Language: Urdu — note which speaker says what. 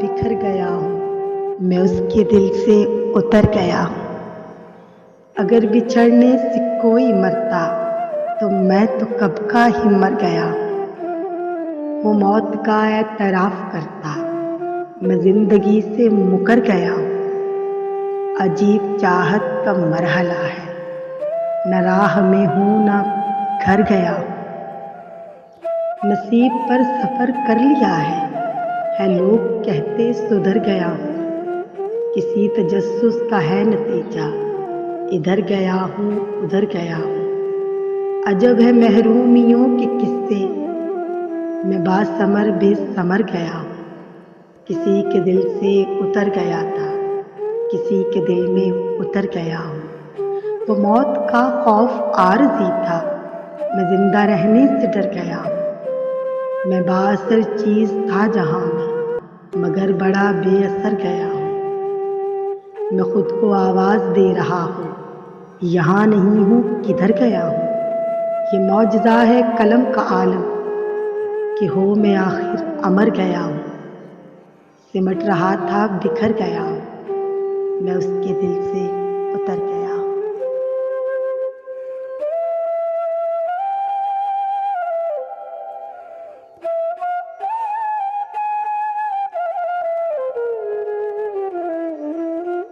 Speaker 1: بکھر گیا ہوں، میں اس کے دل سے اتر گیا ہوں۔ اگر بچھڑنے سے کوئی مرتا تو میں تو کب کا ہی مر گیا ہوں۔ وہ موت کا اعتراف کرتا، میں زندگی سے مکر گیا ہوں۔ عجیب چاہت کا مرحلہ ہے، نہ راہ میں ہوں نہ گھر گیا ہوں۔ نصیب پر سفر کر لیا ہے لوگ کہتے سدھر گیا ہوں۔ کسی تجسس کا ہے نتیجہ، ادھر گیا ہوں ادھر گیا ہوں۔ عجب ہے محرومیوں کے قصے، میں باثمر بے ثمر گیا ہوں۔ کسی کے دل سے اتر گیا تھا، کسی کے دل میں اتر گیا ہوں۔ وہ موت کا خوف عارضی تھا، میں زندہ رہنے سے ڈر گیا ہوں۔ میں بااثر چیز تھا جہاں میں، مگر بڑا بے اثر گیا ہوں۔ میں خود کو آواز دے رہا ہوں، یہاں نہیں ہوں کدھر گیا ہوں۔ یہ معجزہ ہے قلم کا عالم کہ ہو میں آخر امر گیا ہوں۔ سمٹ رہا تھا بکھر گیا ہوں، میں اس کے دل سے اتر گیا۔